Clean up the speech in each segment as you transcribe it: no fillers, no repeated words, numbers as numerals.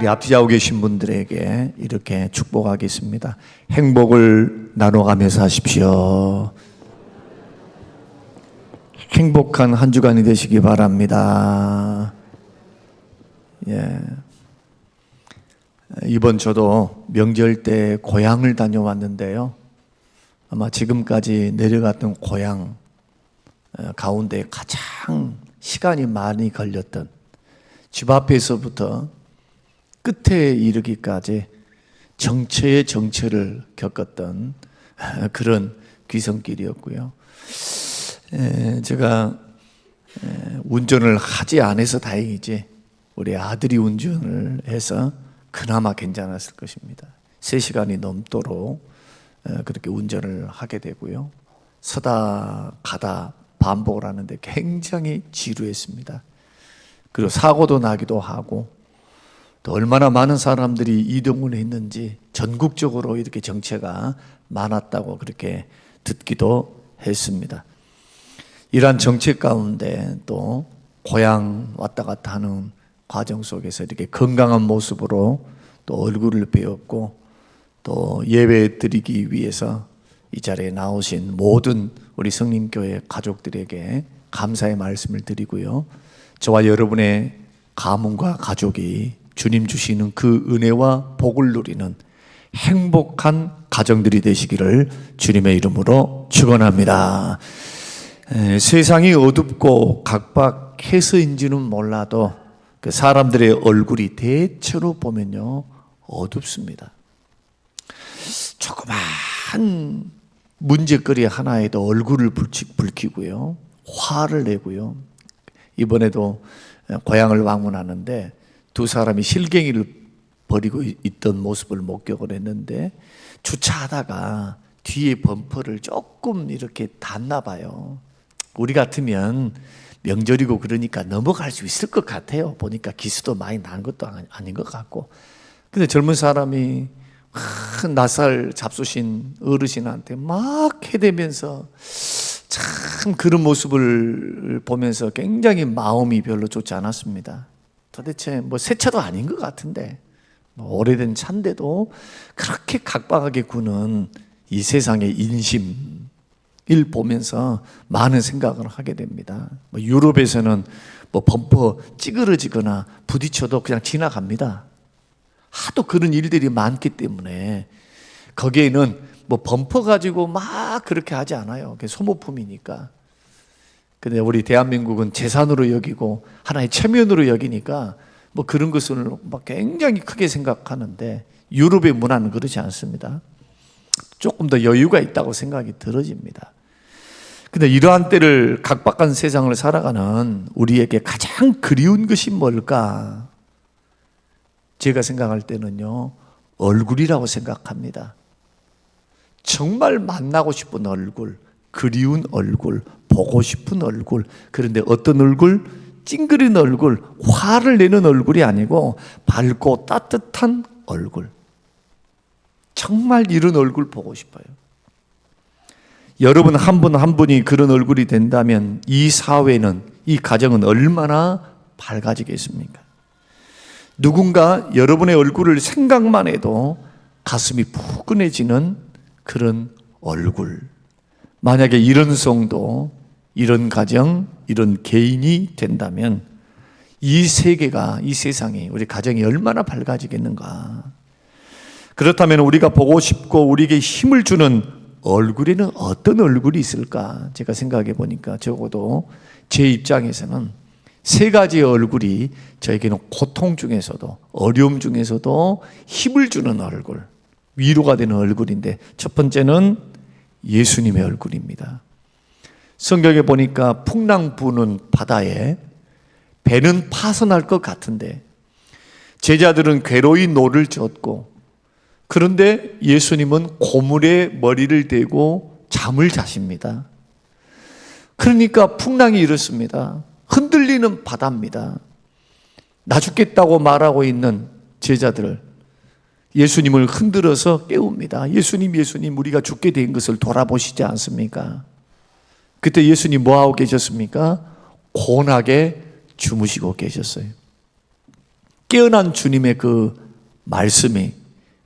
우리 앞뒤 좌우 계신 분들에게 이렇게 축복하겠습니다. 행복을 나눠가며 사십시오. 행복한 한 주간이 되시기 바랍니다. 예. 이번 저도 명절 때 고향을 다녀왔는데요. 아마 지금까지 내려갔던 고향 가운데 가장 시간이 많이 걸렸던, 집 앞에서부터 끝에 이르기까지 정체의 정체를 겪었던 그런 귀성길이었고요. 제가 운전을 하지 않아서 다행이지, 우리 아들이 운전을 해서 그나마 괜찮았을 것입니다. 3시간이 넘도록 그렇게 운전을 하게 되고요. 서다 가다 반복을 하는데 굉장히 지루했습니다. 그리고 사고도 나기도 하고, 또 얼마나 많은 사람들이 이동을 했는지 전국적으로 이렇게 정체가 많았다고 그렇게 듣기도 했습니다. 이러한 정체 가운데 또 고향 왔다 갔다 하는 과정 속에서 이렇게 건강한 모습으로 또 얼굴을 배웠고, 또 예배 드리기 위해서 이 자리에 나오신 모든 우리 성림교회 가족들에게 감사의 말씀을 드리고요. 저와 여러분의 가문과 가족이 주님 주시는 그 은혜와 복을 누리는 행복한 가정들이 되시기를 주님의 이름으로 축원합니다. 세상이 어둡고 각박해서인지는 몰라도 그 사람들의 얼굴이 대체로 보면요, 어둡습니다. 조그만 문제거리 하나에도 얼굴을 붉히고요, 화를 내고요. 이번에도 고향을 방문하는데 두 사람이 실갱이를 버리고 있던 모습을 목격을 했는데, 주차하다가 뒤에 범퍼를 조금 이렇게 닿나 봐요. 우리 같으면 명절이고 그러니까 넘어갈 수 있을 것 같아요. 보니까 기수도 많이 난 것도 아닌 것 같고. 근데 젊은 사람이 낯살 잡수신 어르신한테 막 해대면서, 참 그런 모습을 보면서 굉장히 마음이 별로 좋지 않았습니다. 도대체 새 차도 아닌 것 같은데, 오래된 차인데도 그렇게 각박하게 구는 이 세상의 인심을 보면서 많은 생각을 하게 됩니다. 유럽에서는 범퍼 찌그러지거나 부딪혀도 그냥 지나갑니다. 하도 그런 일들이 많기 때문에 거기에는 범퍼 가지고 막 그렇게 하지 않아요. 그게 소모품이니까. 근데 우리 대한민국은 재산으로 여기고 하나의 체면으로 여기니까 그런 것을 굉장히 크게 생각하는데, 유럽의 문화는 그렇지 않습니다. 조금 더 여유가 있다고 생각이 들어집니다. 근데 이러한 때를, 각박한 세상을 살아가는 우리에게 가장 그리운 것이 뭘까? 제가 생각할 때는요, 얼굴이라고 생각합니다. 정말 만나고 싶은 얼굴, 그리운 얼굴, 보고 싶은 얼굴. 그런데 어떤 얼굴? 찡그린 얼굴, 화를 내는 얼굴이 아니고 밝고 따뜻한 얼굴. 정말 이런 얼굴 보고 싶어요. 여러분 한 분 한 분이 그런 얼굴이 된다면 이 사회는, 이 가정은 얼마나 밝아지겠습니까? 누군가 여러분의 얼굴을 생각만 해도 가슴이 푸근해지는 그런 얼굴. 만약에 이런 성도, 이런 가정, 이런 개인이 된다면 이 세계가, 이 세상이, 우리 가정이 얼마나 밝아지겠는가. 그렇다면 우리가 보고 싶고 우리에게 힘을 주는 얼굴에는 어떤 얼굴이 있을까? 제가 생각해 보니까 적어도 제 입장에서는 3가지의 얼굴이 저에게는 고통 중에서도, 어려움 중에서도 힘을 주는 얼굴, 위로가 되는 얼굴인데, 첫 번째는 예수님의 얼굴입니다. 성경에 보니까 풍랑 부는 바다에 배는 파선할 것 같은데 제자들은 괴로이 노를 젓고, 그런데 예수님은 고물에 머리를 대고 잠을 자십니다. 그러니까 풍랑이 이렇습니다. 흔들리는 바다입니다. 나 죽겠다고 말하고 있는 제자들을 예수님을 흔들어서 깨웁니다. 예수님, 예수님, 우리가 죽게 된 것을 돌아보시지 않습니까? 그때 예수님 뭐하고 계셨습니까? 고운하게 주무시고 계셨어요. 깨어난 주님의 그 말씀이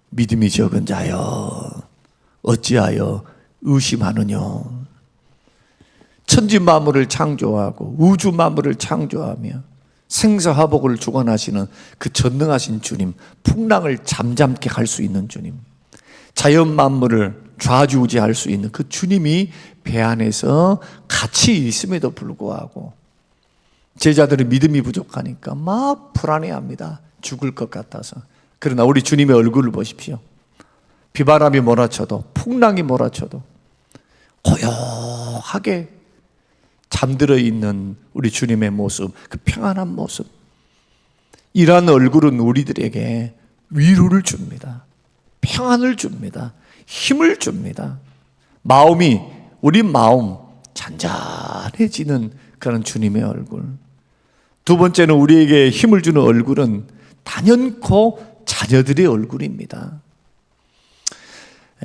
믿음이 적은 자여 어찌하여 의심하느냐. 천지 만물을 창조하고 우주 만물을 창조하며 생사화복을 주관하시는 그 전능하신 주님, 풍랑을 잠잠케 할 수 있는 주님, 자연 만물을 좌지우지할 수 있는 그 주님이 배 안에서 같이 있음에도 불구하고 제자들은 믿음이 부족하니까 막 불안해합니다. 죽을 것 같아서. 그러나 우리 주님의 얼굴을 보십시오. 비바람이 몰아쳐도 풍랑이 몰아쳐도 고요하게 잠들어 있는 우리 주님의 모습, 그 평안한 모습, 이러한 얼굴은 우리들에게 위로를 줍니다. 평안을 줍니다. 힘을 줍니다. 우리 마음 잔잔해지는 그런 주님의 얼굴. 두 번째는 우리에게 힘을 주는 얼굴은 단연코 자녀들의 얼굴입니다.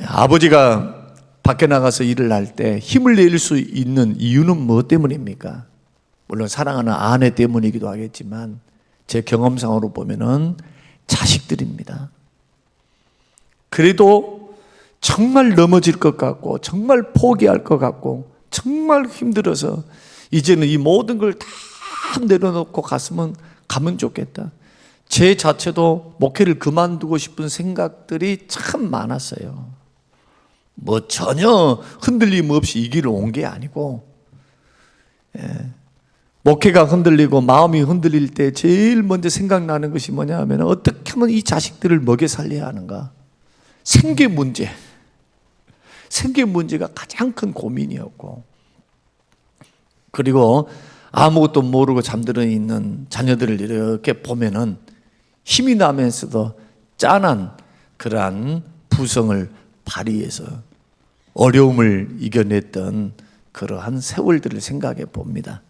아버지가 밖에 나가서 일을 할 때 힘을 낼 수 있는 이유는 무엇 때문입니까? 물론 사랑하는 아내 때문이기도 하겠지만 제 경험상으로 보면은 자식들입니다. 그래도 정말 넘어질 것 같고 정말 포기할 것 같고 정말 힘들어서 이제는 이 모든 걸 다 내려놓고 가면 좋겠다. 제 자체도 목회를 그만두고 싶은 생각들이 참 많았어요. 뭐 전혀 흔들림 없이 이 길을 온 게 아니고, 목회가 흔들리고 마음이 흔들릴 때 제일 먼저 생각나는 것이 뭐냐 하면 어떻게 하면 이 자식들을 먹여 살려야 하는가. 생계 문제가 가장 큰 고민이었고, 그리고 아무것도 모르고 잠들어 있는 자녀들을 이렇게 보면은 힘이 나면서도 짠한 그러한 부성을 발휘해서 어려움을 이겨냈던 그러한 세월들을 생각해 봅니다.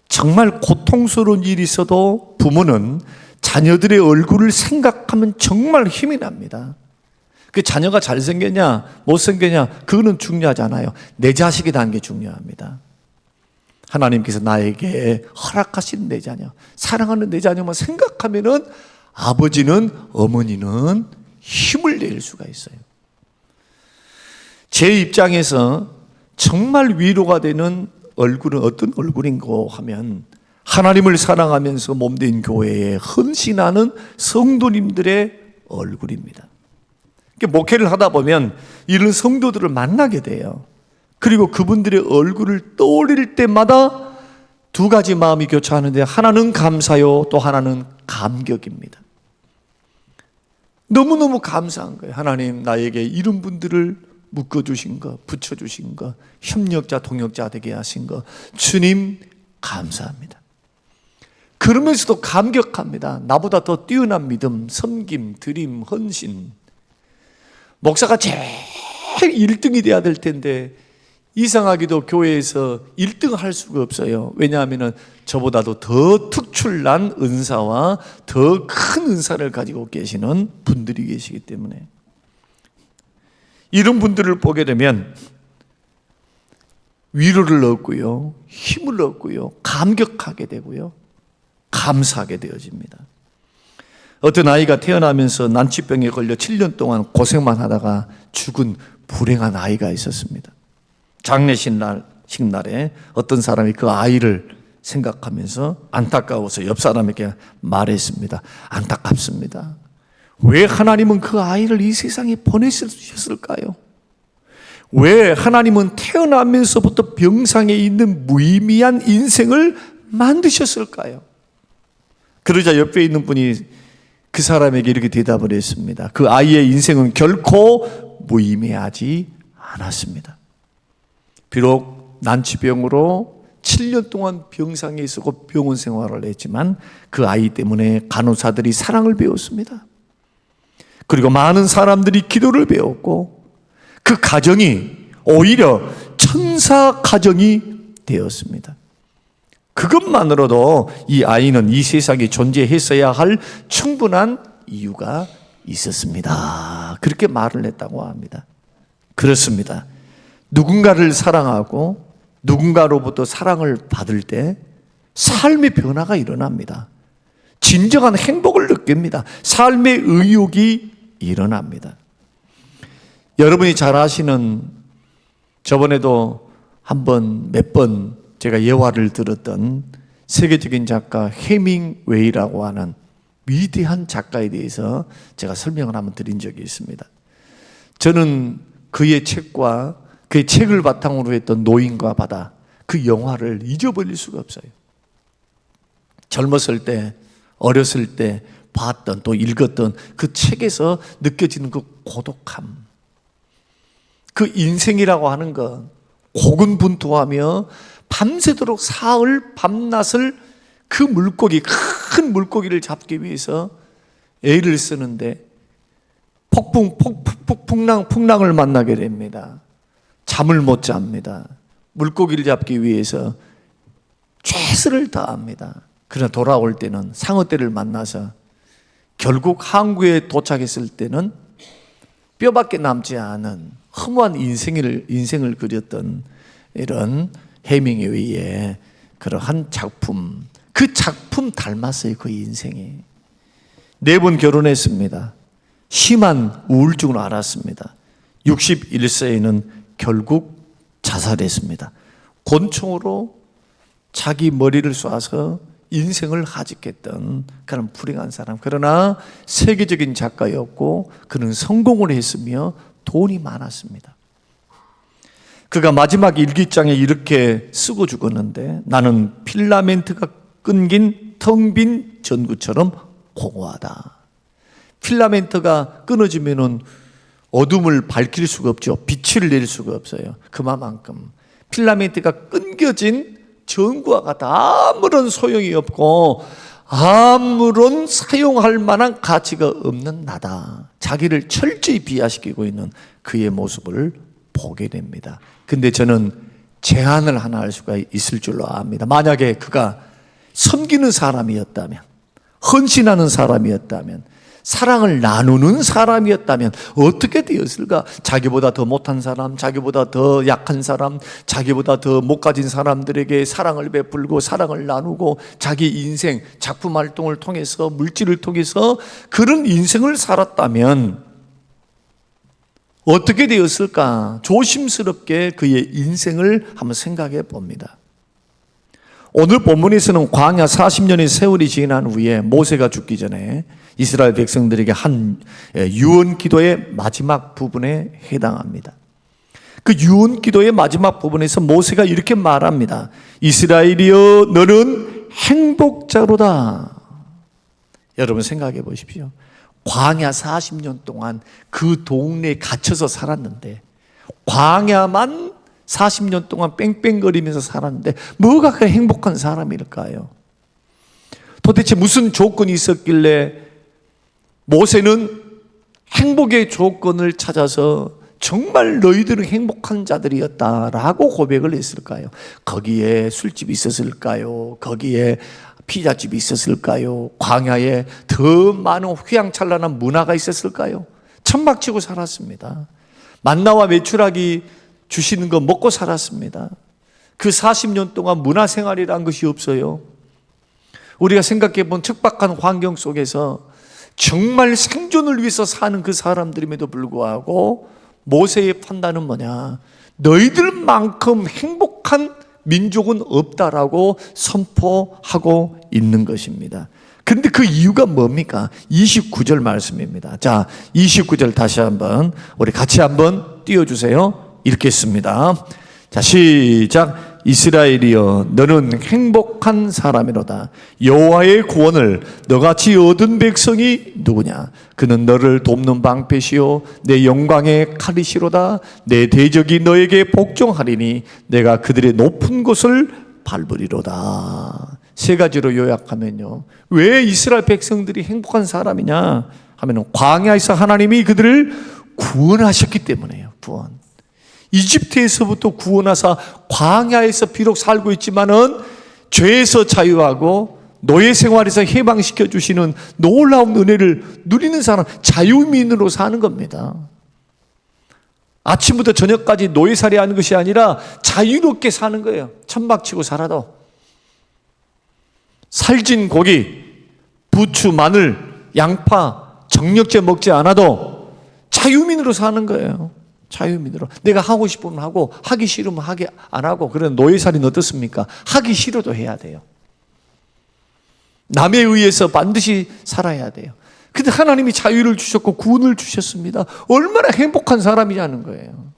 정말 고통스러운 일이 있어도 부모는 자녀들의 얼굴을 생각하면 정말 힘이 납니다. 그 자녀가 잘생겼냐 못생겼냐 그거는 중요하잖아요. 내 자식이라는 게 중요합니다. 하나님께서 나에게 허락하신 내 자녀, 사랑하는 내 자녀만 생각하면은 아버지는, 어머니는 힘을 낼 수가 있어요. 제 입장에서 정말 위로가 되는 얼굴은 어떤 얼굴인가 하면 하나님을 사랑하면서 몸된 교회에 헌신하는 성도님들의 얼굴입니다. 목회를 하다 보면 이런 성도들을 만나게 돼요. 그리고 그분들의 얼굴을 떠올릴 때마다 두 가지 마음이 교차하는데 하나는 감사요, 또 하나는 감격입니다. 너무너무 감사한 거예요. 하나님 나에게 이런 분들을 묶어주신 거, 붙여주신 거, 협력자, 동역자 되게 하신 거 주님 감사합니다. 그러면서도 감격합니다. 나보다 더 뛰어난 믿음, 섬김, 드림, 헌신. 목사가 제일 1등이 돼야 될 텐데 이상하게도 교회에서 1등 할 수가 없어요. 왜냐하면 저보다도 더 특출난 은사와 더 큰 은사를 가지고 계시는 분들이 계시기 때문에 이런 분들을 보게 되면 위로를 얻고요, 힘을 얻고요, 감격하게 되고요, 감사하게 되어집니다. 어떤 아이가 태어나면서 난치병에 걸려 7년 동안 고생만 하다가 죽은 불행한 아이가 있었습니다. 장례식 날에 어떤 사람이 그 아이를 생각하면서 안타까워서 옆 사람에게 말했습니다. 안타깝습니다. 왜 하나님은 그 아이를 이 세상에 보내주셨을까요? 왜 하나님은 태어나면서부터 병상에 있는 무의미한 인생을 만드셨을까요? 그러자 옆에 있는 분이 그 사람에게 이렇게 대답을 했습니다. 그 아이의 인생은 결코 무의미하지 않았습니다. 비록 난치병으로 7년 동안 병상에 있었고 병원 생활을 했지만 그 아이 때문에 간호사들이 사랑을 배웠습니다. 그리고 많은 사람들이 기도를 배웠고 그 가정이 오히려 천사 가정이 되었습니다. 그것만으로도 이 아이는 이 세상에 존재했어야 할 충분한 이유가 있었습니다. 그렇게 말을 했다고 합니다. 그렇습니다. 누군가를 사랑하고 누군가로부터 사랑을 받을 때 삶의 변화가 일어납니다. 진정한 행복을 느낍니다. 삶의 의욕이 일어납니다. 여러분이 잘 아시는, 저번에도 몇 번 제가 예화를 들었던 세계적인 작가 해밍웨이라고 하는 위대한 작가에 대해서 제가 설명을 한번 드린 적이 있습니다. 저는 그의 책과 그의 책을 바탕으로 했던 노인과 바다, 그 영화를 잊어버릴 수가 없어요. 젊었을 때, 어렸을 때 봤던, 또 읽었던 그 책에서 느껴지는 그 고독함, 그 인생이라고 하는 것, 고군분투하며 밤새도록 사흘 밤낮을 그 물고기, 큰 물고기를 잡기 위해서 애를 쓰는데 풍랑을 만나게 됩니다. 잠을 못 잡니다. 물고기를 잡기 위해서 최선을 다합니다. 그러나 돌아올 때는 상어떼를 만나서 결국 항구에 도착했을 때는 뼈밖에 남지 않은 허무한 인생을 그렸던 이런 해밍웨이의 그러한 작품, 그 작품 닮았어요. 그 인생이. 4번 결혼했습니다. 심한 우울증을 앓았습니다. 61세에는 결국 자살했습니다. 권총으로 자기 머리를 쏴서 인생을 하직했던 그런 불행한 사람. 그러나 세계적인 작가였고 그는 성공을 했으며 돈이 많았습니다. 그가 마지막 일기장에 이렇게 쓰고 죽었는데, 나는 필라멘트가 끊긴 텅 빈 전구처럼 공허하다. 필라멘트가 끊어지면은 어둠을 밝힐 수가 없죠. 빛을 낼 수가 없어요. 그만큼 필라멘트가 끊겨진 전구와 같아. 아무런 소용이 없고 아무런 사용할 만한 가치가 없는 나다. 자기를 철저히 비하시키고 있는 그의 모습을 보게 됩니다. 근데 저는 제안을 하나 할 수가 있을 줄로 압니다. 만약에 그가 섬기는 사람이었다면, 헌신하는 사람이었다면, 사랑을 나누는 사람이었다면 어떻게 되었을까? 자기보다 더 못한 사람, 자기보다 더 약한 사람, 자기보다 더 못 가진 사람들에게 사랑을 베풀고 사랑을 나누고 자기 인생, 작품 활동을 통해서, 물질을 통해서 그런 인생을 살았다면 어떻게 되었을까? 조심스럽게 그의 인생을 한번 생각해 봅니다. 오늘 본문에서는 광야 40년의 세월이 지난 후에 모세가 죽기 전에 이스라엘 백성들에게 한 유언 기도의 마지막 부분에 해당합니다. 그 유언 기도의 마지막 부분에서 모세가 이렇게 말합니다. 이스라엘이여, 너는 행복자로다. 여러분 생각해 보십시오. 광야 40년 동안 그 동네에 갇혀서 살았는데, 광야만 40년 동안 뺑뺑거리면서 살았는데 뭐가 그 행복한 사람일까요? 도대체 무슨 조건이 있었길래 모세는 행복의 조건을 찾아서 정말 너희들은 행복한 자들이었다라고 고백을 했을까요? 거기에 술집이 있었을까요? 거기에 피자집이 있었을까요? 광야에 더 많은 휘황찬란한 문화가 있었을까요? 천막치고 살았습니다. 만나와 메추라기 주시는 거 먹고 살았습니다. 그 40년 동안 문화생활이란 것이 없어요. 우리가 생각해 본 척박한 환경 속에서 정말 생존을 위해서 사는 그 사람들임에도 불구하고 모세의 판단은 뭐냐? 너희들만큼 행복한 민족은 없다라고 선포하고 있는 것입니다. 그런데 그 이유가 뭡니까? 29절 말씀입니다. 자, 29절 다시 한번 우리 같이 한번 띄워주세요. 읽겠습니다. 자, 시작. 이스라엘이여, 너는 행복한 사람이로다. 여호와의 구원을 너같이 얻은 백성이 누구냐? 그는 너를 돕는 방패시요 내 영광의 칼이시로다. 내 대적이 너에게 복종하리니 내가 그들의 높은 곳을 밟으리로다. 3가지로 요약하면요, 왜 이스라엘 백성들이 행복한 사람이냐 하면 광야에서 하나님이 그들을 구원하셨기 때문에요. 구원. 이집트에서부터 구원하사 광야에서 비록 살고 있지만은 죄에서 자유하고 노예 생활에서 해방시켜 주시는 놀라운 은혜를 누리는 사람, 자유민으로 사는 겁니다. 아침부터 저녁까지 노예살이 하는 것이 아니라 자유롭게 사는 거예요. 천막치고 살아도. 살진 고기, 부추, 마늘, 양파, 정력제 먹지 않아도 자유민으로 사는 거예요. 자유민으로. 내가 하고 싶으면 하고 하기 싫으면 하기 안 하고. 그런 노예살인 어떻습니까? 하기 싫어도 해야 돼요. 남에 의해서 반드시 살아야 돼요. 근데 하나님이 자유를 주셨고 구원을 주셨습니다. 얼마나 행복한 사람이냐는 거예요.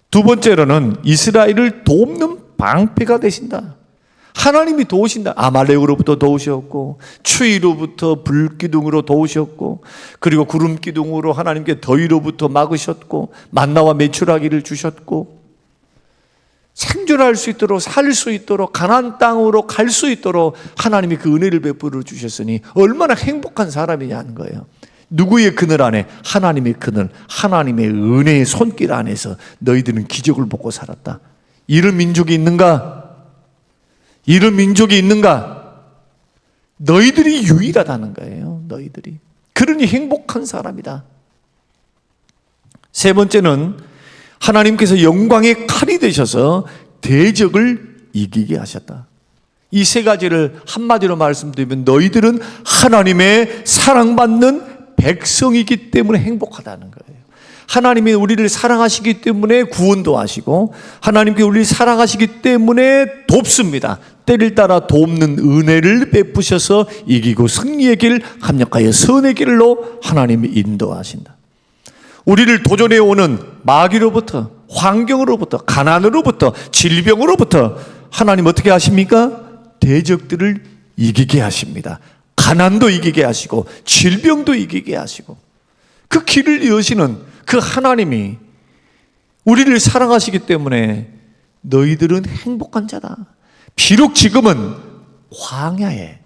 두 번째로는 이스라엘을 돕는 방패가 되신다. 하나님이 도우신다. 아말렉으로부터 도우셨고, 추위로부터 불기둥으로 도우셨고, 그리고 구름기둥으로 하나님께 더위로부터 막으셨고, 만나와 메추라기를 주셨고, 생존할 수 있도록, 살 수 있도록, 가나안 땅으로 갈 수 있도록 하나님이 그 은혜를 베풀어 주셨으니 얼마나 행복한 사람이냐는 거예요. 누구의 그늘 안에? 하나님의 그늘, 하나님의 은혜의 손길 안에서 너희들은 기적을 보고 살았다. 이런 민족이 있는가? 이런 민족이 있는가? 너희들이 유일하다는 거예요. 너희들이. 그러니 행복한 사람이다. 세 번째는 하나님께서 영광의 칼이 되셔서 대적을 이기게 하셨다. 이 세 가지를 한마디로 말씀드리면 너희들은 하나님의 사랑받는 백성이기 때문에 행복하다는 거예요. 하나님이 우리를 사랑하시기 때문에 구원도 하시고, 하나님께 우리를 사랑하시기 때문에 돕습니다. 때를 따라 돕는 은혜를 베푸셔서 이기고 승리의 길, 합력하여 선의 길로 하나님이 인도하신다. 우리를 도전해 오는 마귀로부터, 환경으로부터, 가난으로부터, 질병으로부터 하나님 어떻게 하십니까? 대적들을 이기게 하십니다. 가난도 이기게 하시고 질병도 이기게 하시고, 그 길을 여시는 그 하나님이 우리를 사랑하시기 때문에 너희들은 행복한 자다. 비록 지금은 광야에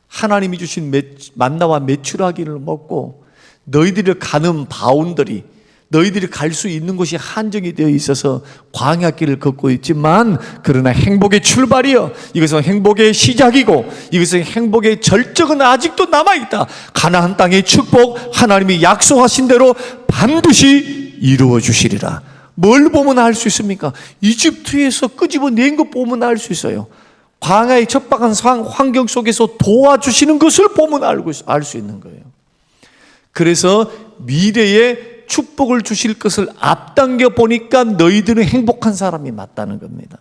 하나님이 주신 만나와 메추라기를 먹고 너희들이 가는 바운더리, 너희들이 갈 수 있는 곳이 한정이 되어 있어서 광야길을 걷고 있지만, 그러나 행복의 출발이요, 이것은 행복의 시작이고 이것은 행복의 절정은 아직도 남아있다. 가나안 땅의 축복, 하나님이 약속하신 대로 반드시 이루어 주시리라. 뭘 보면 알 수 있습니까? 이집트에서 끄집어낸 것 보면 알 수 있어요. 광야의 척박한 환경 속에서 도와주시는 것을 보면 알 수 있는 거예요. 그래서 미래에 축복을 주실 것을 앞당겨 보니까 너희들은 행복한 사람이 맞다는 겁니다.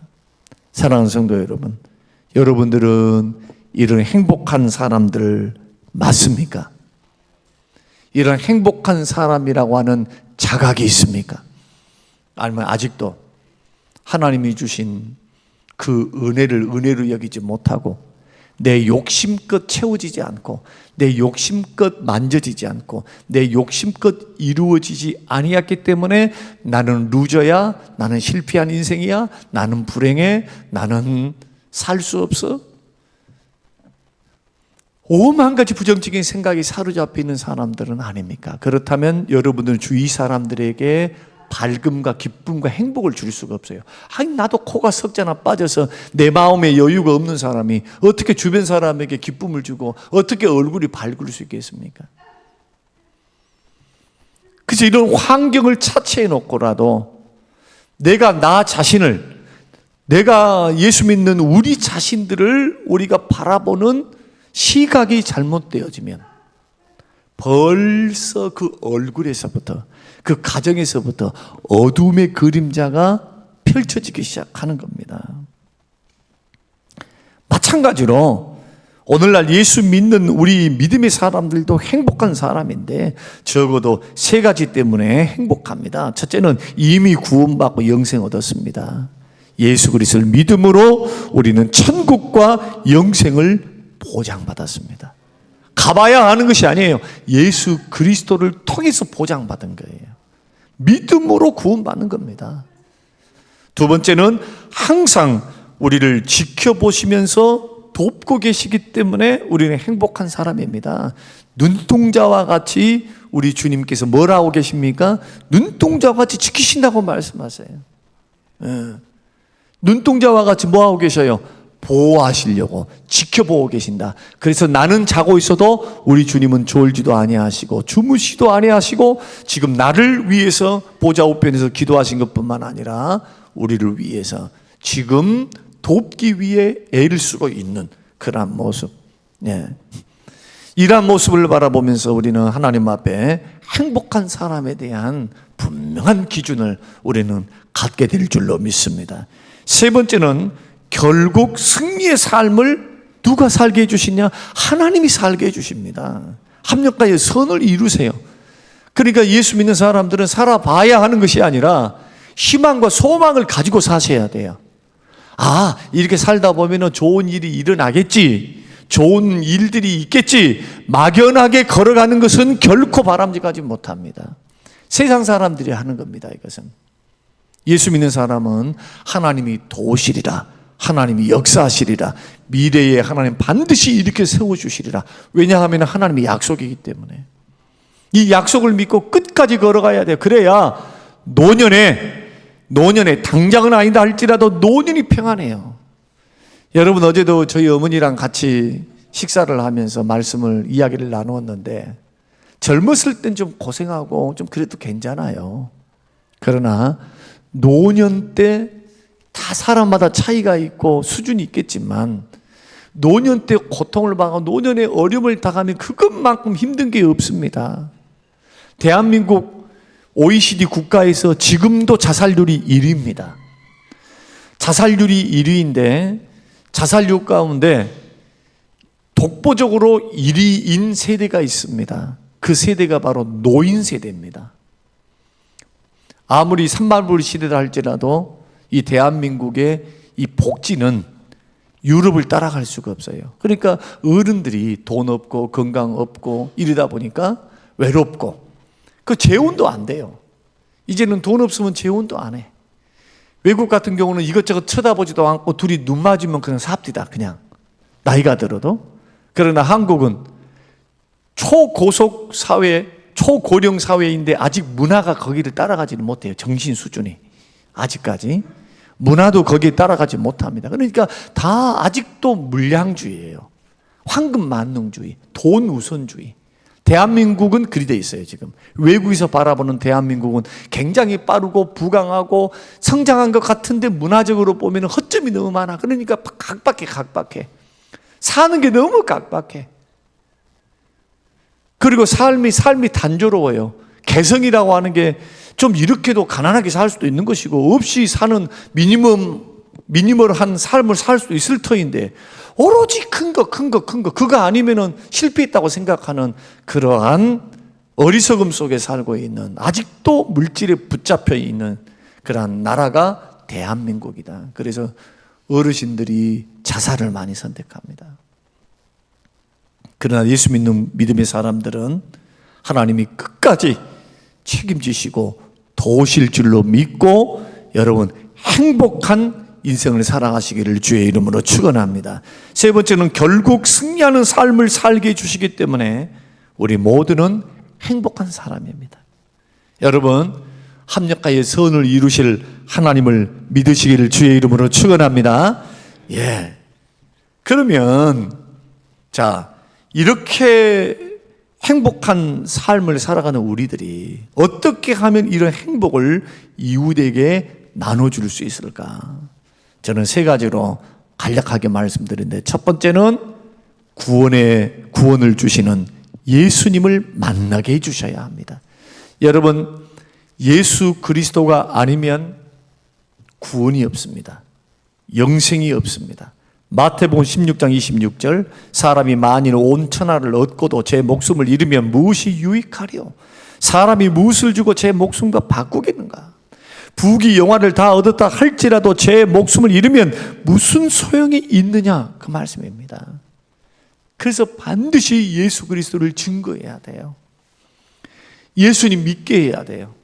사랑하는 성도 여러분, 여러분들은 이런 행복한 사람들 맞습니까? 이런 행복한 사람이라고 하는 자각이 있습니까? 아니면 아직도 하나님이 주신 그 은혜를 은혜로 여기지 못하고 내 욕심껏 채워지지 않고 내 욕심껏 만져지지 않고 내 욕심껏 이루어지지 아니었기 때문에 나는 루저야, 나는 실패한 인생이야, 나는 불행해, 나는 살 수 없어, 오만 가지 부정적인 생각이 사로잡혀 있는 사람들은 아닙니까? 그렇다면 여러분들은 주위 사람들에게 밝음과 기쁨과 행복을 줄 수가 없어요. 아니, 나도 코가 석자나 빠져서 내 마음에 여유가 없는 사람이 어떻게 주변 사람에게 기쁨을 주고 어떻게 얼굴이 밝을 수 있겠습니까? 그래서 이런 환경을 차치해 놓고라도 내가 나 자신을, 내가 예수 믿는 우리 자신들을 우리가 바라보는 시각이 잘못되어지면 벌써 그 얼굴에서부터, 그 가정에서부터 어둠의 그림자가 펼쳐지기 시작하는 겁니다. 마찬가지로 오늘날 예수 믿는 우리 믿음의 사람들도 행복한 사람인데 적어도 세 가지 때문에 행복합니다. 첫째는 이미 구원받고 영생 얻었습니다. 예수 그리스도를 믿음으로 우리는 천국과 영생을 보장받았습니다. 가봐야 아는 것이 아니에요. 예수 그리스도를 통해서 보장받은 거예요. 믿음으로 구원받는 겁니다. 두 번째는 항상 우리를 지켜보시면서 돕고 계시기 때문에 우리는 행복한 사람입니다. 눈동자와 같이 우리 주님께서 뭐라고 계십니까? 눈동자와 같이 지키신다고 말씀하세요. 눈동자와 같이 뭐하고 계셔요? 보호하시려고, 지켜보고 계신다. 그래서 나는 자고 있어도 우리 주님은 졸지도 아니하시고 주무시도 아니하시고 지금 나를 위해서 보좌 우편에서 기도하신 것뿐만 아니라 우리를 위해서 지금 돕기 위해 애를 쓰고 있는 그러한 모습. 예. 이러한 모습을 바라보면서 우리는 하나님 앞에 행복한 사람에 대한 분명한 기준을 우리는 갖게 될 줄로 믿습니다. 세 번째는 결국 승리의 삶을 누가 살게 해주시냐? 하나님이 살게 해주십니다. 합력하여 선을 이루세요. 그러니까 예수 믿는 사람들은 살아봐야 하는 것이 아니라 희망과 소망을 가지고 사셔야 돼요. 아, 이렇게 살다 보면 좋은 일이 일어나겠지, 좋은 일들이 있겠지, 막연하게 걸어가는 것은 결코 바람직하지 못합니다. 세상 사람들이 하는 겁니다. 이것은 예수 믿는 사람은 하나님이 도우시리라, 하나님이 역사하시리라, 미래에 하나님 반드시 일으켜 세워주시리라. 왜냐하면 하나님의 약속이기 때문에 이 약속을 믿고 끝까지 걸어가야 돼요. 그래야 노년에 당장은 아니다 할지라도 노년이 평안해요. 여러분, 어제도 저희 어머니랑 같이 식사를 하면서 이야기를 나누었는데, 젊었을 땐 좀 고생하고 좀 그래도 괜찮아요. 그러나 노년 때 다 사람마다 차이가 있고 수준이 있겠지만, 노년 때 고통을 받고 노년에 어려움을 당하면 그것만큼 힘든 게 없습니다. 대한민국 OECD 국가에서 지금도 자살률이 1위입니다. 자살률이 1위인데 자살률 가운데 독보적으로 1위인 세대가 있습니다. 그 세대가 바로 노인 세대입니다. 아무리 산발물 시대다 할지라도 이 대한민국의 이 복지는 유럽을 따라갈 수가 없어요. 그러니까 어른들이 돈 없고 건강 없고 이러다 보니까 외롭고 그 재혼도 안 돼요. 이제는 돈 없으면 재혼도 안 해. 외국 같은 경우는 이것저것 쳐다보지도 않고 둘이 눈 맞으면 그냥 삽디다, 그냥 나이가 들어도. 그러나 한국은 초고속 사회, 초고령 사회인데 아직 문화가 거기를 따라가지는 못해요. 정신 수준이 아직까지 문화도 거기에 따라가지 못합니다. 그러니까 다 아직도 물량주의예요. 황금 만능주의, 돈 우선주의. 대한민국은 그리 돼 있어요. 지금 외국에서 바라보는 대한민국은 굉장히 빠르고 부강하고 성장한 것 같은데 문화적으로 보면 허점이 너무 많아. 그러니까 각박해. 사는 게 너무 각박해. 그리고 삶이 단조로워요. 개성이라고 하는 게 좀 이렇게도 가난하게 살 수도 있는 것이고, 없이 사는 미니멀한 삶을 살 수도 있을 터인데, 오로지 큰 거 그거 아니면은 실패했다고 생각하는 그러한 어리석음 속에 살고 있는, 아직도 물질에 붙잡혀 있는 그러한 나라가 대한민국이다. 그래서 어르신들이 자살을 많이 선택합니다. 그러나 예수 믿는 믿음의 사람들은 하나님이 끝까지 책임지시고 도우실 줄로 믿고 여러분 행복한 인생을 살아가시기를 주의 이름으로 축원합니다. 세 번째는 결국 승리하는 삶을 살게 해주시기 때문에 우리 모두는 행복한 사람입니다. 여러분, 합력하여 선을 이루실 하나님을 믿으시기를 주의 이름으로 축원합니다. 예. 그러면 자, 이렇게 행복한 삶을 살아가는 우리들이 어떻게 하면 이런 행복을 이웃에게 나눠줄 수 있을까? 저는 세 가지로 간략하게 말씀드리는데, 첫 번째는 구원을 주시는 예수님을 만나게 해주셔야 합니다. 여러분, 예수 그리스도가 아니면 구원이 없습니다. 영생이 없습니다. 마태복음 16장 26절, 사람이 만일 온 천하를 얻고도 제 목숨을 잃으면 무엇이 유익하리요? 사람이 무엇을 주고 제 목숨과 바꾸겠는가? 부귀 영화를 다 얻었다 할지라도 제 목숨을 잃으면 무슨 소용이 있느냐? 그 말씀입니다. 그래서 반드시 예수 그리스도를 증거해야 돼요. 예수님 믿게 해야 돼요.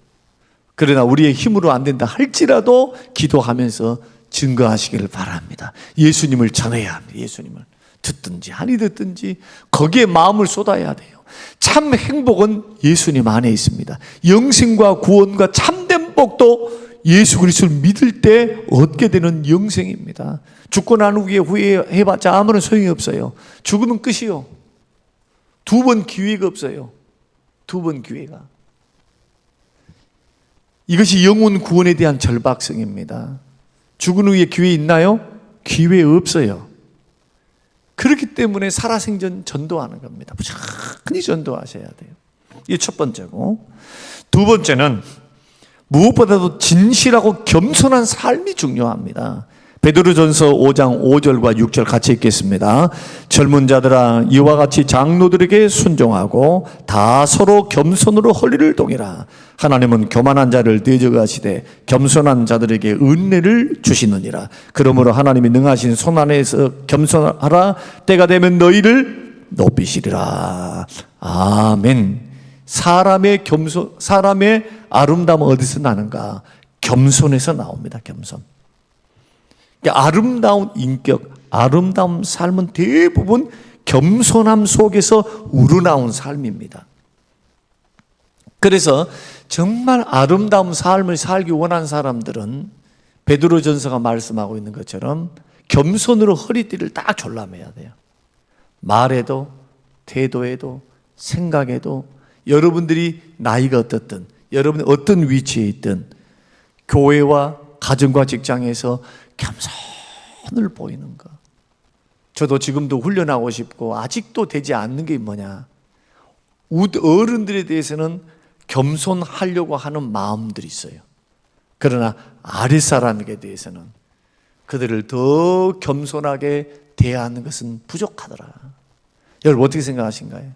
그러나 우리의 힘으로 안 된다 할지라도 기도하면서 증거하시기를 바랍니다. 예수님을 전해야 합니다. 예수님을 듣든지 아니 듣든지 거기에 마음을 쏟아야 돼요. 참 행복은 예수님 안에 있습니다. 영생과 구원과 참된 복도 예수 그리스도를 믿을 때 얻게 되는 영생입니다. 죽고 난 후에 후회해봤자 아무런 소용이 없어요. 죽으면 끝이요. 두 번 기회가 없어요. 두 번 기회가. 이것이 영혼 구원에 대한 절박성입니다. 죽은 후에 기회 있나요? 기회 없어요. 그렇기 이것 때문에 살아생전 전도하는 겁니다. 무조건히 전도하셔야 돼요. 이게 첫 번째고, 두 번째는 무엇보다도 진실하고 겸손한 삶이 중요합니다. 베드로전서 5장 5절과 6절 같이 읽겠습니다. 젊은 자들아 이와 같이 장로들에게 순종하고 다 서로 겸손으로 허리를 동이라. 하나님은 교만한 자를 대적하시되 겸손한 자들에게 은혜를 주시느니라. 그러므로 하나님이 능하신 손 안에서 겸손하라. 때가 되면 너희를 높이시리라. 아멘. 사람의 아름다움은 어디서 나는가? 겸손에서 나옵니다. 겸손. 아름다운 인격, 아름다운 삶은 대부분 겸손함 속에서 우러나온 삶입니다. 그래서 정말 아름다운 삶을 살기 원하는 사람들은 베드로전서가 말씀하고 있는 것처럼 겸손으로 허리띠를 딱 졸라매야 돼요. 말에도, 태도에도, 생각에도, 여러분들이 나이가 어떻든, 여러분이 어떤 위치에 있든 교회와 가정과 직장에서 겸손을 보이는 것. 저도 지금도 훈련하고 싶고 아직도 되지 않는 게 뭐냐, 어른들에 대해서는 겸손하려고 하는 마음들이 있어요. 그러나 아랫사람에게 대해서는 그들을 더 겸손하게 대하는 것은 부족하더라. 여러분 어떻게 생각하신가요?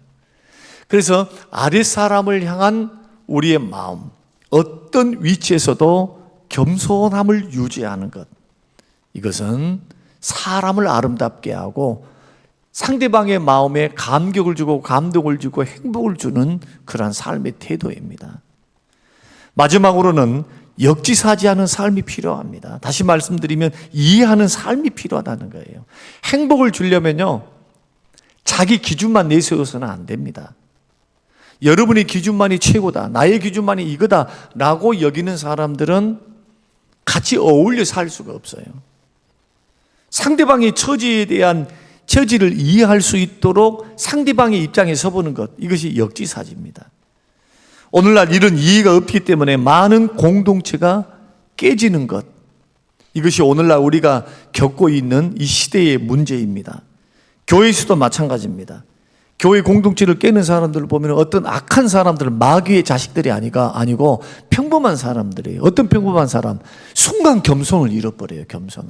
그래서 아랫사람을 향한 우리의 마음, 어떤 위치에서도 겸손함을 유지하는 것, 이것은 사람을 아름답게 하고 상대방의 마음에 감격을 주고 감동을 주고 행복을 주는 그러한 삶의 태도입니다. 마지막으로는 역지사지하는 삶이 필요합니다. 다시 말씀드리면 이해하는 삶이 필요하다는 거예요. 행복을 주려면요, 자기 기준만 내세워서는 안 됩니다. 여러분의 기준만이 최고다, 나의 기준만이 이거다 라고 여기는 사람들은 같이 어울려 살 수가 없어요. 상대방의 처지에 대한 처지를 이해할 수 있도록 상대방의 입장에 서보는 것, 이것이 역지사지입니다. 오늘날 이런 이해가 없기 때문에 많은 공동체가 깨지는 것, 이것이 오늘날 우리가 겪고 있는 이 시대의 문제입니다. 교회에서도 마찬가지입니다. 교회 공동체를 깨는 사람들을 보면 어떤 악한 사람들은 마귀의 자식들이 아니고 평범한 사람들이에요. 어떤 평범한 사람? 순간 겸손을 잃어버려요. 겸손을.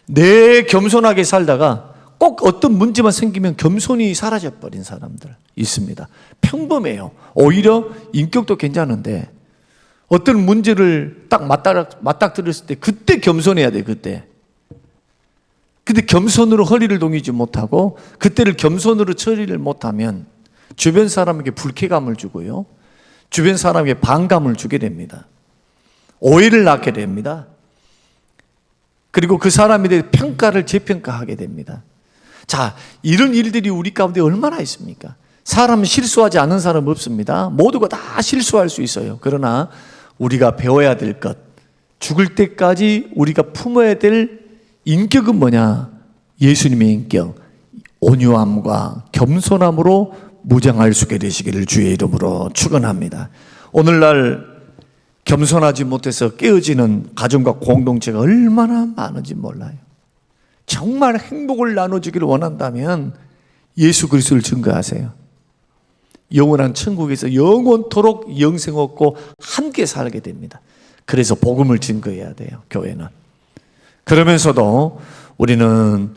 내 겸손하게 살다가 꼭 어떤 문제만 생기면 겸손이 사라져버린 사람들 있습니다. 평범해요. 오히려 인격도 괜찮은데 어떤 문제를 딱 맞닥뜨렸을 때 그때 겸손해야 돼. 그때 겸손으로 허리를 동이지 못하고 그때를 겸손으로 처리를 못하면 주변 사람에게 불쾌감을 주고요, 주변 사람에게 반감을 주게 됩니다. 오해를 낳게 됩니다. 그리고 그 사람에 대해 평가를 재평가하게 됩니다. 자, 이런 일들이 우리 가운데 얼마나 있습니까? 사람은 실수하지 않는 사람 없습니다. 모두가 다 실수할 수 있어요. 그러나 우리가 배워야 될 것, 죽을 때까지 우리가 품어야 될 인격은 뭐냐? 예수님의 인격, 온유함과 겸손함으로 무장할 수 있게 되시기를 주의 이름으로 축원합니다. 오늘날 겸손하지 못해서 깨어지는 가정과 공동체가 얼마나 많은지 몰라요. 정말 행복을 나눠주기를 원한다면 예수 그리스도를 증거하세요. 영원한 천국에서 영원토록 영생 얻고 함께 살게 됩니다. 그래서 복음을 증거해야 돼요, 교회는. 그러면서도 우리는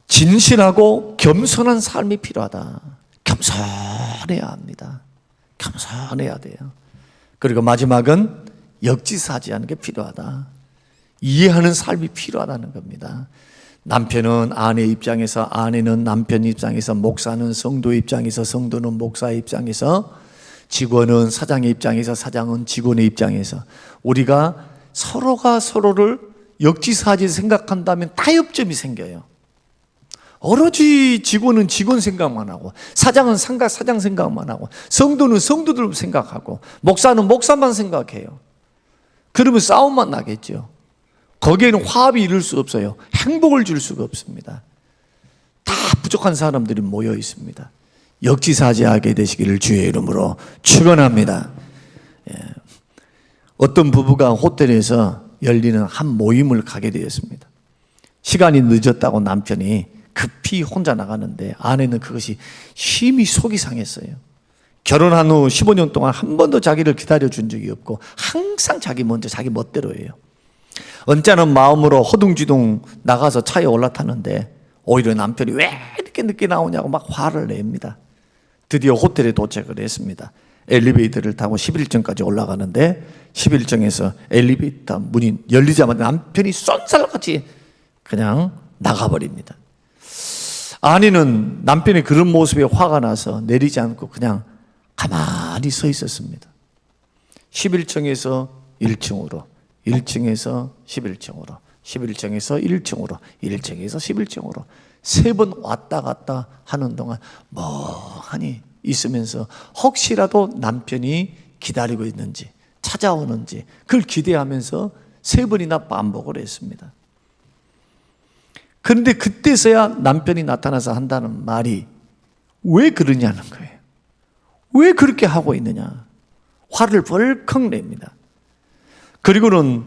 진실하고 겸손한 삶이 필요하다. 겸손해야 합니다. 겸손해야 돼요. 그리고 마지막은 역지사지하는 게 필요하다. 이해하는 삶이 필요하다는 겁니다. 남편은 아내 입장에서, 아내는 남편 입장에서, 목사는 성도 입장에서, 성도는 목사 입장에서, 직원은 사장의 입장에서, 사장은 직원의 입장에서 우리가 서로가 서로를 역지사지 생각한다면 타협점이 생겨요. 오로지 직원은 직원 생각만 하고, 사장은 사장 생각만 하고, 성도는 성도들 생각하고, 목사는 목사만 생각해요. 그러면 싸움만 나겠죠. 거기에는 화합이 이룰 수 없어요. 행복을 줄 수가 없습니다. 다 부족한 사람들이 모여 있습니다. 역지사지하게 되시기를 주의 이름으로 축원합니다. 어떤 부부가 호텔에서 열리는 한 모임을 가게 되었습니다. 시간이 늦었다고 남편이 급히 혼자 나가는데 아내는 그것이 심히 속이 상했어요. 결혼한 후 15년 동안 한 번도 자기를 기다려준 적이 없고 항상 자기 먼저 자기 멋대로 해요. 언짢은 마음으로 허둥지둥 나가서 차에 올라탔는데 오히려 남편이 왜 이렇게 늦게 나오냐고 막 화를 냅니다. 드디어 호텔에 도착을 했습니다. 엘리베이터를 타고 11층까지 올라가는데 11층에서 엘리베이터 문이 열리자마자 남편이 쏜살같이 그냥 나가버립니다. 아내는 남편의 그런 모습에 화가 나서 내리지 않고 그냥 가만히 서 있었습니다. 11층에서 1층으로, 1층에서 11층으로, 11층에서 1층으로, 1층에서 11층으로 3번 왔다 갔다 하는 동안 멍하니 있으면서 혹시라도 남편이 기다리고 있는지 찾아오는지 그걸 기대하면서 3번이나 반복을 했습니다. 그런데 그때서야 남편이 나타나서 한다는 말이 왜 그러냐는 거예요. 왜 그렇게 하고 있느냐. 화를 벌컥 냅니다. 그리고는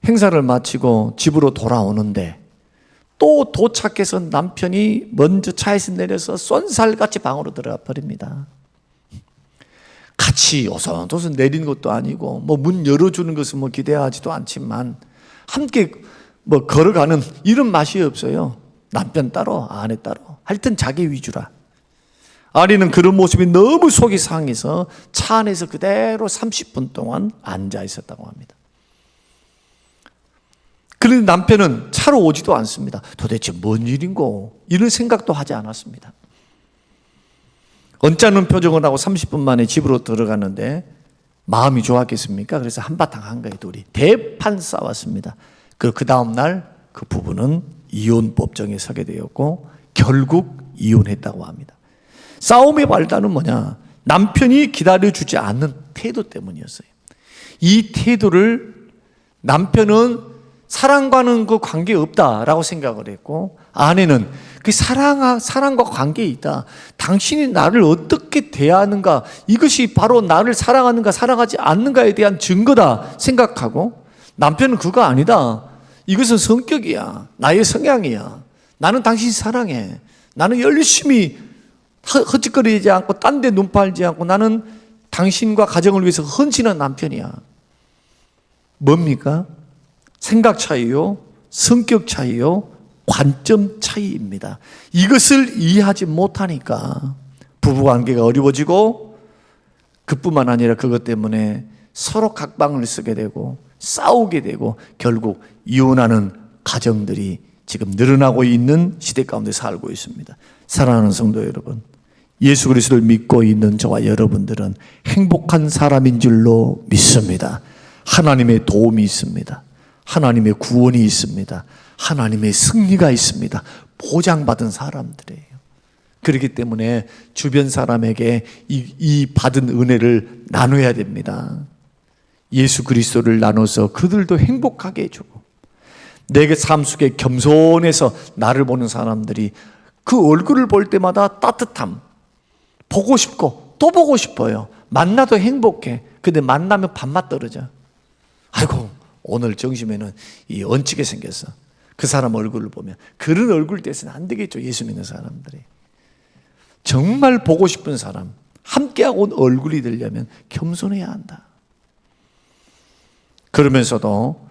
행사를 마치고 집으로 돌아오는데 또 도착해서 남편이 먼저 차에서 내려서 쏜살같이 방으로 들어가 버립니다. 같이 오손도손 내리는 것도 아니고 뭐 문 열어주는 것은 뭐 기대하지도 않지만 함께 뭐 걸어가는 이런 맛이 없어요. 남편 따로 아내 따로 하여튼 자기 위주라. 아내는 그런 모습이 너무 속이 상해서 차 안에서 그대로 30분 동안 앉아 있었다고 합니다. 그런데 남편은 차로 오지도 않습니다. 도대체 뭔 일인고 이런 생각도 하지 않았습니다. 언짢은 표정을 하고 30분 만에 집으로 들어갔는데 마음이 좋았겠습니까? 그래서 한바탕 한 거예요. 둘이 대판 싸웠습니다. 그 다음 날 그 부부는 이혼 법정에 서게 되었고 결국 이혼했다고 합니다. 싸움의 발단은 뭐냐? 남편이 기다려주지 않는 태도 때문이었어요. 이 태도를 남편은 사랑과는 그 관계 없다라고 생각을 했고 아내는 그 사랑과 관계에 있다. 당신이 나를 어떻게 대하는가 이것이 바로 나를 사랑하는가 사랑하지 않는가에 대한 증거다 생각하고 남편은 그거 아니다. 이것은 성격이야. 나의 성향이야. 나는 당신 사랑해. 나는 열심히 허짓거리지 않고 딴 데 눈 팔지 않고 나는 당신과 가정을 위해서 헌신한 남편이야. 뭡니까? 생각 차이요, 성격 차이요, 관점 차이입니다. 이것을 이해하지 못하니까 부부관계가 어려워지고 그뿐만 아니라 그것 때문에 서로 각방을 쓰게 되고 싸우게 되고 결국 이혼하는 가정들이 지금 늘어나고 있는 시대 가운데 살고 있습니다. 사랑하는 성도 여러분, 예수 그리스도를 믿고 있는 저와 여러분들은 행복한 사람인 줄로 믿습니다. 하나님의 도움이 있습니다. 하나님의 구원이 있습니다. 하나님의 승리가 있습니다. 보장받은 사람들이에요. 그렇기 때문에 주변 사람에게 이 받은 은혜를 나눠야 됩니다. 예수 그리스도를 나눠서 그들도 행복하게 해주고 내게 삶 속에 겸손해서 나를 보는 사람들이 그 얼굴을 볼 때마다 따뜻함, 보고 싶고 또 보고 싶어요. 만나도 행복해. 근데 만나면 밥맛 떨어져. 아이고 오늘 정심에는 이 얹히게 생겼어. 그 사람 얼굴을 보면 그런 얼굴 돼서는 안 되겠죠. 예수 믿는 사람들이 정말 보고 싶은 사람 함께하고 온 얼굴이 되려면 겸손해야 한다. 그러면서도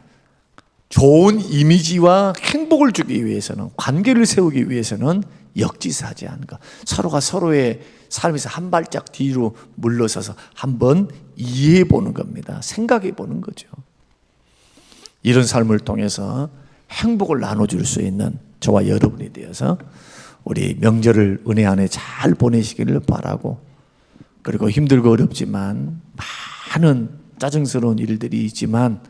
좋은 이미지와 행복을 주기 위해서는 관계를 세우기 위해서는 역지사지 않은 것. 서로가 서로의 삶에서 한 발짝 뒤로 물러서서 한번 이해해 보는 겁니다. 생각해 보는 거죠. 이런 삶을 통해서 행복을 나눠줄 수 있는 저와 여러분이 되어서 우리 명절을 은혜 안에 잘 보내시기를 바라고 그리고 힘들고 어렵지만 많은 짜증스러운 일들이 있지만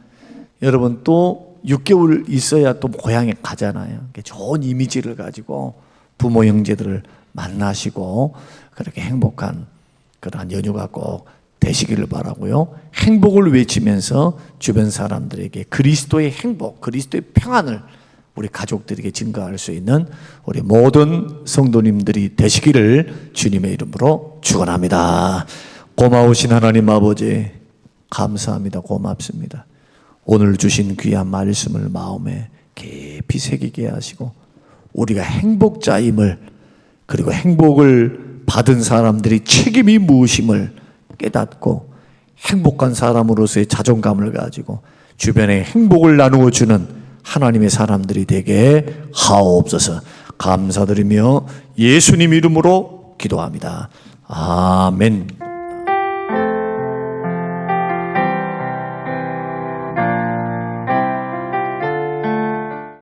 여러분 또 6개월 있어야 또 고향에 가잖아요. 좋은 이미지를 가지고 부모 형제들을 만나시고 그렇게 행복한 그러한 연휴가 꼭 되시기를 바라고요. 행복을 외치면서 주변 사람들에게 그리스도의 행복, 그리스도의 평안을 우리 가족들에게 증거할 수 있는 우리 모든 성도님들이 되시기를 주님의 이름으로 축원합니다. 고마우신 하나님 아버지 감사합니다. 고맙습니다. 오늘 주신 귀한 말씀을 마음에 깊이 새기게 하시고 우리가 행복자임을, 그리고 행복을 받은 사람들이 책임이 무엇임을 깨닫고 행복한 사람으로서의 자존감을 가지고 주변에 행복을 나누어 주는 하나님의 사람들이 되게 하옵소서. 감사드리며 예수님 이름으로 기도합니다. 아멘.